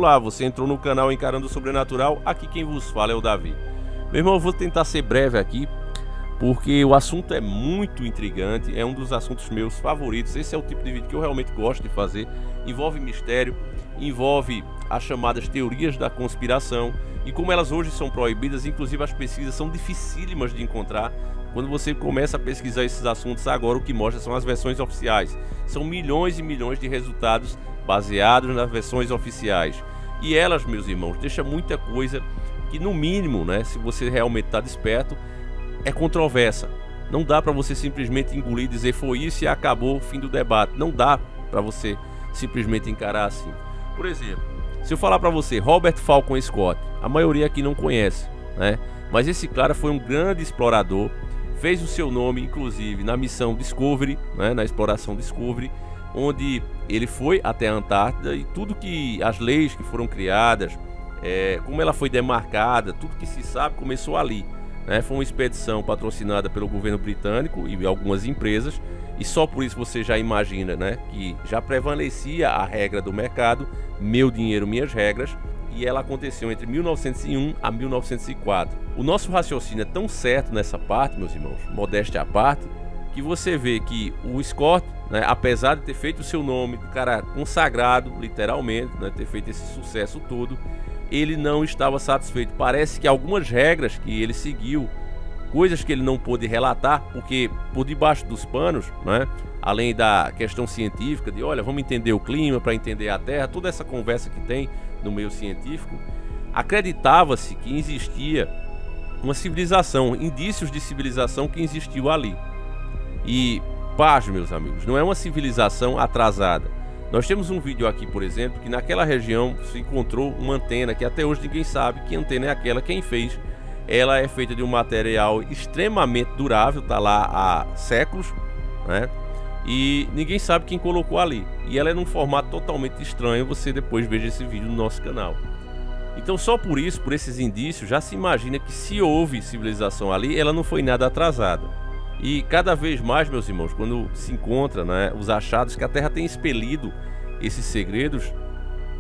Olá, você entrou no canal Encarando o Sobrenatural, aqui quem vos fala é o Davi. Meu irmão, eu vou tentar ser breve aqui, porque o assunto é muito intrigante, é um dos assuntos meus favoritos. Esse é o tipo de vídeo que eu realmente gosto de fazer. Envolve mistério, envolve as chamadas teorias da conspiração, e como elas hoje são proibidas, inclusive as pesquisas são dificílimas de encontrar. Quando você começa a pesquisar esses assuntos agora, o que mostra são as versões oficiais. São milhões e milhões de resultados baseados nas versões oficiais. E elas, meus irmãos, deixam muita coisa que, no mínimo, né, se você realmente está desperto, é controversa. Não dá para você simplesmente engolir e dizer foi isso e acabou o fim do debate. Não dá para você simplesmente encarar assim. Por exemplo, se eu falar para você Robert Falcon Scott, a maioria aqui não conhece, né? Mas esse cara foi um grande explorador, fez o seu nome inclusive na missão Discovery, né? Na exploração Discovery, onde ele foi até a Antártida, e tudo que as leis que foram criadas, como ela foi demarcada, tudo que se sabe começou ali, né? Foi uma expedição patrocinada pelo governo britânico e algumas empresas, e só por isso você já imagina, né, que já prevalecia a regra do mercado, meu dinheiro, minhas regras, e ela aconteceu entre 1901 a 1904. O nosso raciocínio é tão certo nessa parte, meus irmãos, modéstia à parte, que você vê que o Scott, né, apesar de ter feito o seu nome, de cara consagrado, literalmente, né, ter feito esse sucesso todo, ele não estava satisfeito. Parece que algumas regras que ele seguiu, coisas que ele não pôde relatar, porque por debaixo dos panos, né, além da questão científica, de olha, vamos entender o clima para entender a Terra, toda essa conversa que tem no meio científico, acreditava-se que existia uma civilização, indícios de civilização que existiu ali. E, pasme, meus amigos, não é uma civilização atrasada. Nós temos um vídeo aqui, por exemplo, que naquela região se encontrou uma antena que até hoje ninguém sabe que antena é aquela, quem fez. Ela é feita de um material extremamente durável, tá lá há séculos, né? E ninguém sabe quem colocou ali. E ela é num formato totalmente estranho, você depois veja esse vídeo no nosso canal. Então só por isso, por esses indícios, já se imagina que se houve civilização ali, ela não foi nada atrasada. E cada vez mais, meus irmãos, quando se encontra, né, os achados que a Terra tem expelido esses segredos,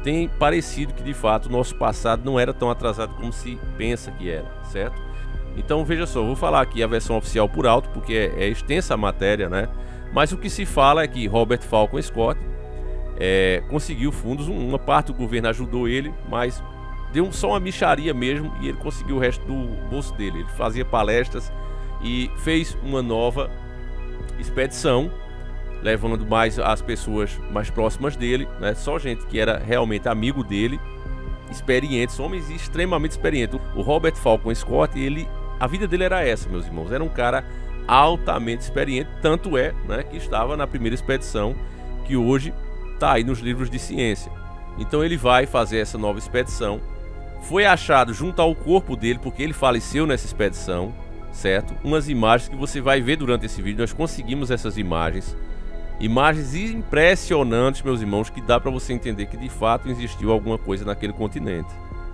tem parecido que de fato o nosso passado não era tão atrasado como se pensa que era, certo? Então veja só, eu vou falar aqui a versão oficial por alto, porque é extensa a matéria, né? Mas o que se fala é que Robert Falcon Scott conseguiu fundos, uma parte do governo ajudou ele, mas deu só uma mixaria mesmo, e ele conseguiu o resto do bolso dele. Ele fazia palestras e fez uma nova expedição, levando mais as pessoas mais próximas dele, né? Só gente que era realmente amigo dele, experientes, homens extremamente experientes. O Robert Falcon Scott, a vida dele era essa, meus irmãos, era um cara altamente experiente, tanto é, né, que estava na primeira expedição, que hoje está aí nos livros de ciência. Então ele vai fazer essa nova expedição. Foi achado junto ao corpo dele, porque ele faleceu nessa expedição, certo? Umas imagens que você vai ver durante esse vídeo, nós conseguimos essas imagens impressionantes, meus irmãos, que dá para você entender que de fato existiu alguma coisa naquele continente.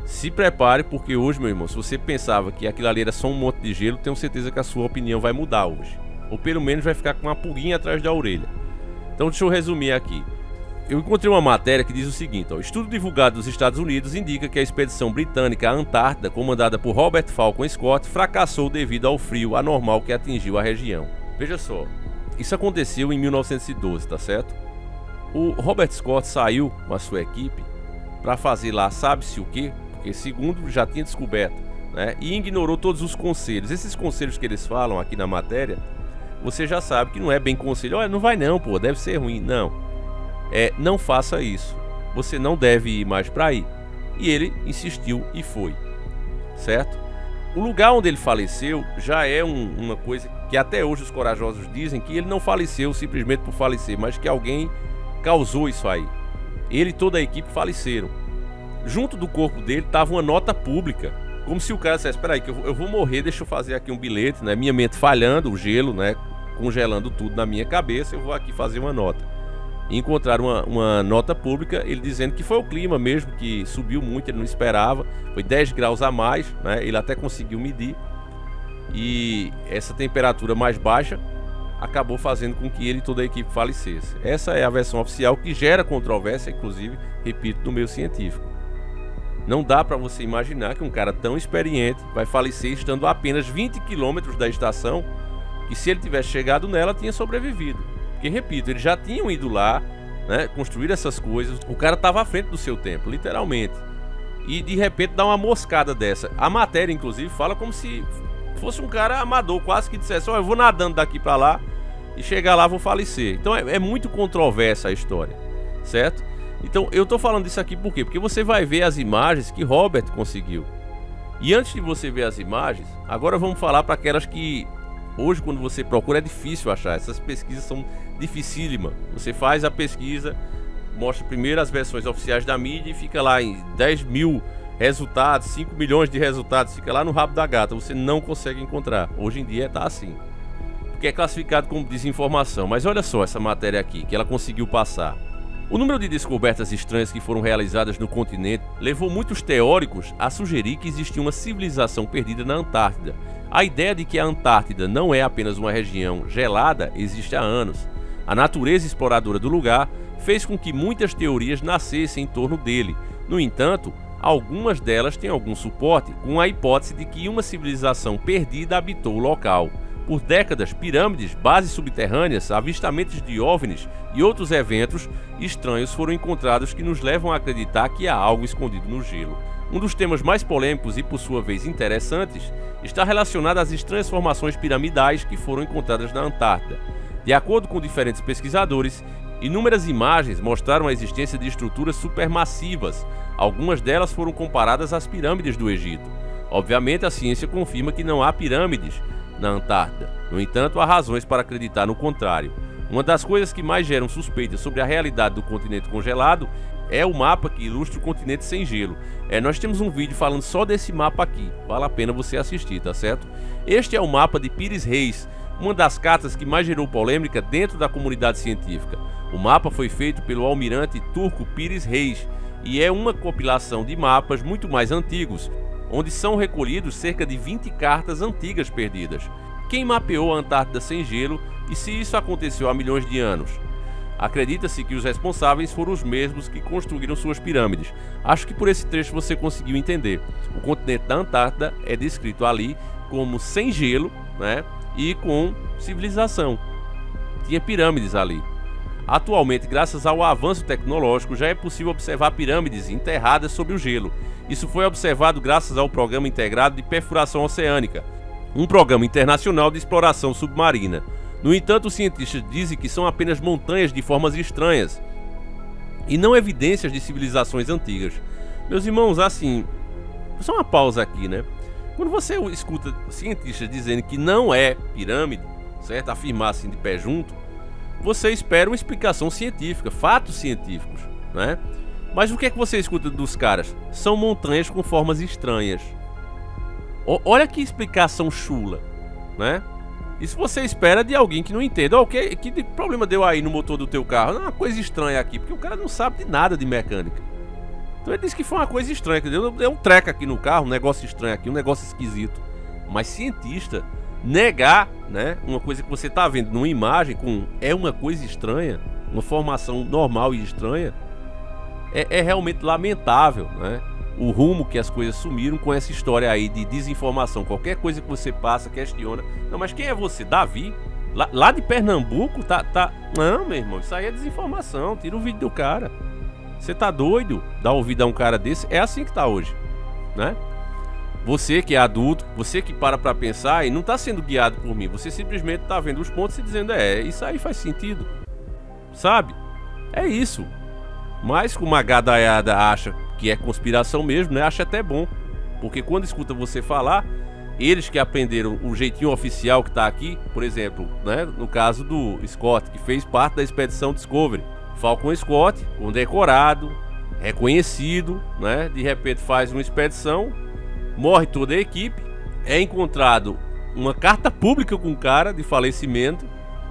Se prepare, porque hoje, meu irmão, se você pensava que aquilo ali era só um monte de gelo, tenho certeza que a sua opinião vai mudar hoje, ou pelo menos vai ficar com uma pulguinha atrás da orelha. Então deixa eu resumir aqui. Eu encontrei uma matéria que diz o seguinte, ó: estudo divulgado dos Estados Unidos indica que a expedição britânica à Antártida, comandada por Robert Falcon Scott, fracassou devido ao frio anormal que atingiu a região. Veja só, isso aconteceu em 1912, tá certo? O Robert Scott saiu com a sua equipe para fazer lá sabe-se o que, porque segundo já tinha descoberto, né? E ignorou todos os conselhos. Esses conselhos que eles falam aqui na matéria, você já sabe que não é bem conselho. Olha, não vai não, pô, deve ser ruim. Não, não faça isso. Você não deve ir mais para aí. E ele insistiu e foi, certo? O lugar onde ele faleceu já é uma coisa que até hoje os corajosos dizem que ele não faleceu simplesmente por falecer, mas que alguém causou isso aí. Ele e toda a equipe faleceram. Junto do corpo dele estava uma nota pública, como se o cara dissesse: espera aí que eu vou morrer, deixa eu fazer aqui um bilhete, né? Minha mente falhando, o gelo, né, congelando tudo na minha cabeça, eu vou aqui fazer uma nota. E encontraram uma nota pública, ele dizendo que foi o clima mesmo, que subiu muito, ele não esperava, foi 10 graus a mais, né? Ele até conseguiu medir, e essa temperatura mais baixa acabou fazendo com que ele e toda a equipe falecesse. Essa é a versão oficial, que gera controvérsia, inclusive, repito, no meio científico. Não dá para você imaginar que um cara tão experiente vai falecer estando a apenas 20 quilômetros da estação, que se ele tivesse chegado nela, tinha sobrevivido. Porque, repito, eles já tinham ido lá, né, construir essas coisas. O cara estava à frente do seu tempo, literalmente. E de repente dá uma moscada dessa. A matéria, inclusive, fala como se fosse um cara amador, quase que dissesse: ó, eu vou nadando daqui para lá e chegar lá vou falecer. Então é muito controversa a história, certo? Então eu tô falando isso aqui por quê? Porque você vai ver as imagens que Robert conseguiu. E antes de você ver as imagens, agora vamos falar para aquelas que hoje, quando você procura, é difícil achar. Essas pesquisas são dificílimas. Você faz a pesquisa, mostra primeiro as versões oficiais da mídia e fica lá em 10 mil resultados, 5 milhões de resultados, fica lá no rabo da gata, você não consegue encontrar. Hoje em dia tá assim, porque é classificado como desinformação. Mas olha só essa matéria aqui, que ela conseguiu passar. O número de descobertas estranhas que foram realizadas no continente levou muitos teóricos a sugerir que existia uma civilização perdida na Antártida. A ideia de que a Antártida não é apenas uma região gelada existe há anos. A natureza exploradora do lugar fez com que muitas teorias nascessem em torno dele. No entanto, algumas delas têm algum suporte, com a hipótese de que uma civilização perdida habitou o local. Por décadas, pirâmides, bases subterrâneas, avistamentos de OVNIs e outros eventos estranhos foram encontrados que nos levam a acreditar que há algo escondido no gelo. Um dos temas mais polêmicos e, por sua vez, interessantes está relacionado às estranhas formações piramidais que foram encontradas na Antártida. De acordo com diferentes pesquisadores, inúmeras imagens mostraram a existência de estruturas supermassivas. Algumas delas foram comparadas às pirâmides do Egito. Obviamente, a ciência confirma que não há pirâmides na Antártida. No entanto, há razões para acreditar no contrário. Uma das coisas que mais geram suspeitas sobre a realidade do continente congelado é o mapa que ilustra o continente sem gelo. Nós temos um vídeo falando só desse mapa aqui, vale a pena você assistir, tá certo? Este é o mapa de Pires Reis, uma das cartas que mais gerou polêmica dentro da comunidade científica. O mapa foi feito pelo almirante turco Pires Reis e é uma compilação de mapas muito mais antigos, onde são recolhidos cerca de 20 cartas antigas perdidas. Quem mapeou a Antártida sem gelo e se isso aconteceu há milhões de anos? Acredita-se que os responsáveis foram os mesmos que construíram suas pirâmides. Acho que por esse trecho você conseguiu entender. O continente da Antártida é descrito ali como sem gelo, né, e com civilização. Tinha pirâmides ali. Atualmente, graças ao avanço tecnológico, já é possível observar pirâmides enterradas sob o gelo. Isso foi observado graças ao Programa Integrado de Perfuração Oceânica, um programa internacional de exploração submarina. No entanto, os cientistas dizem que são apenas montanhas de formas estranhas e não evidências de civilizações antigas. Meus irmãos, assim, só uma pausa aqui, né? Quando você escuta cientistas dizendo que não é pirâmide, certo? Afirmar assim de pé junto, você espera uma explicação científica, fatos científicos, né? Mas o que é que você escuta dos caras? São montanhas com formas estranhas. Olha que explicação chula, né? Isso você espera de alguém que não entenda. Que problema deu aí no motor do teu carro? Não, uma coisa estranha aqui, porque o cara não sabe de nada de mecânica. Então ele disse que foi uma coisa estranha, que deu um treco aqui no carro, um negócio estranho aqui, um negócio esquisito. Mas cientista negar, né, uma coisa que você está vendo numa imagem com é uma coisa estranha, uma formação normal e estranha, é realmente lamentável, né? O rumo que as coisas sumiram com essa história aí de desinformação. Qualquer coisa que você passa, questiona. Não, mas quem é você? Davi? Lá de Pernambuco? Não, meu irmão, isso aí é desinformação. Tira o vídeo do cara. Você tá doido? Dá ouvido a um cara desse? É assim que tá hoje, né? Você que é adulto, você que para pra pensar e não tá sendo guiado por mim. Você simplesmente tá vendo os pontos e dizendo, isso aí faz sentido. Sabe? É isso. Mas como a gadaiada acha que é conspiração mesmo, né? Acha até bom. Porque quando escuta você falar, eles que aprenderam o jeitinho oficial que tá aqui, por exemplo, né? No caso do Scott, que fez parte da expedição Discovery. Falcon Scott, condecorado, reconhecido, né? De repente faz uma expedição, morre toda a equipe, é encontrado uma carta pública com o cara de falecimento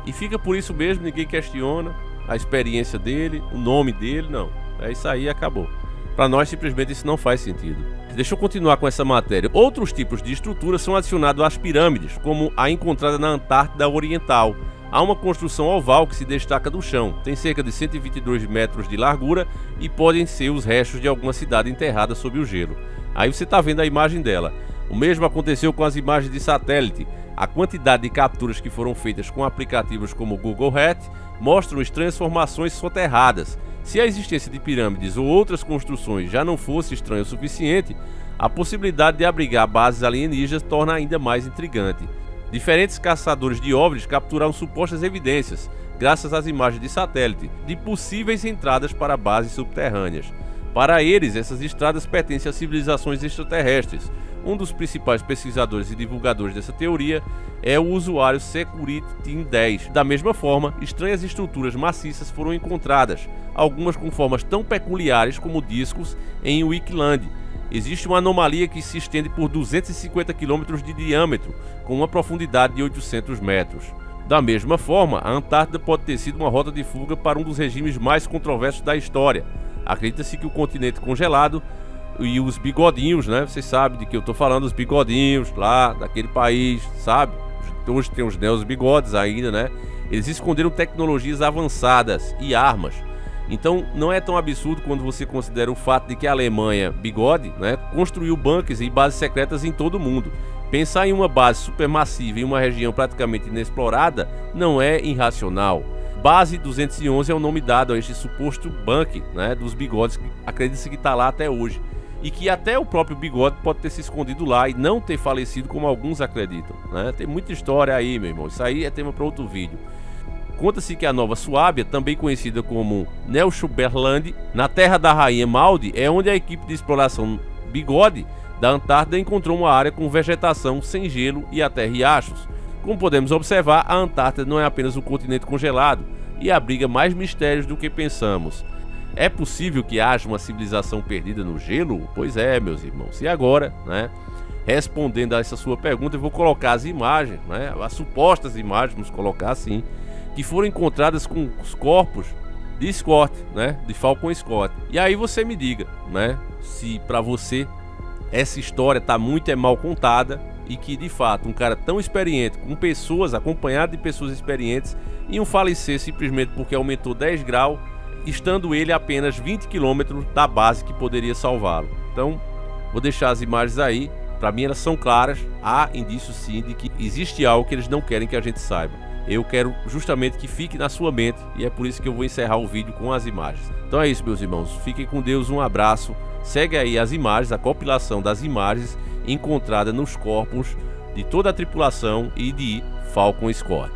e fica por isso mesmo, ninguém questiona a experiência dele, o nome dele, não. É isso aí, acabou. Para nós, simplesmente, isso não faz sentido. Deixa eu continuar com essa matéria. Outros tipos de estruturas são adicionados às pirâmides, como a encontrada na Antártida Oriental. Há uma construção oval que se destaca do chão, tem cerca de 122 metros de largura e podem ser os restos de alguma cidade enterrada sob o gelo. Aí você está vendo a imagem dela. O mesmo aconteceu com as imagens de satélite. A quantidade de capturas que foram feitas com aplicativos como o Google Earth mostram estranhas formações soterradas. Se a existência de pirâmides ou outras construções já não fosse estranha o suficiente, a possibilidade de abrigar bases alienígenas torna ainda mais intrigante. Diferentes caçadores de OVNIs capturaram supostas evidências, graças às imagens de satélite, de possíveis entradas para bases subterrâneas. Para eles, essas estradas pertencem a civilizações extraterrestres. Um dos principais pesquisadores e divulgadores dessa teoria é o usuário Security Team 10. Da mesma forma, estranhas estruturas maciças foram encontradas, algumas com formas tão peculiares como discos em Wikiland. Existe uma anomalia que se estende por 250 km de diâmetro, com uma profundidade de 800 metros. Da mesma forma, a Antártida pode ter sido uma rota de fuga para um dos regimes mais controversos da história. Acredita-se que o continente congelado e os bigodinhos, né? Vocês sabem de que eu tô falando, os bigodinhos lá daquele país, sabe? Hoje tem os neos-bigodes ainda, né? Eles esconderam tecnologias avançadas e armas. Então não é tão absurdo quando você considera o fato de que a Alemanha, bigode, né, construiu bunkers e bases secretas em todo o mundo. Pensar em uma base supermassiva em uma região praticamente inexplorada não é irracional. Base 211 é o nome dado a este suposto bunker, né, dos bigodes, que acredita-se que está lá até hoje. E que até o próprio bigode pode ter se escondido lá e não ter falecido como alguns acreditam, né? Tem muita história aí, meu irmão. Isso aí é tema para outro vídeo. Conta-se que a Nova Suábia, também conhecida como Neuschuberland, na terra da rainha Maldi, é onde a equipe de exploração bigode da Antártida encontrou uma área com vegetação sem gelo e até riachos. Como podemos observar, a Antártida não é apenas um continente congelado e abriga mais mistérios do que pensamos. É possível que haja uma civilização perdida no gelo? Pois é, meus irmãos. E agora, né? Respondendo a essa sua pergunta, eu vou colocar as imagens, né? As supostas imagens, vamos colocar assim, que foram encontradas com os corpos de Scott, né? De Falcon Scott. E aí você me diga, né? Se para você essa história tá muito mal contada e que de fato um cara tão experiente, com pessoas, acompanhado de pessoas experientes, iam falecer simplesmente porque aumentou 10 graus, estando ele a apenas 20 km da base que poderia salvá-lo. Então, vou deixar as imagens aí. Para mim elas são claras. Há indícios sim de que existe algo que eles não querem que a gente saiba. Eu quero justamente que fique na sua mente e é por isso que eu vou encerrar o vídeo com as imagens. Então é isso, meus irmãos. Fiquem com Deus, um abraço. Segue aí as imagens, a compilação das imagens encontradas nos corpos de toda a tripulação e de Falcon Scott.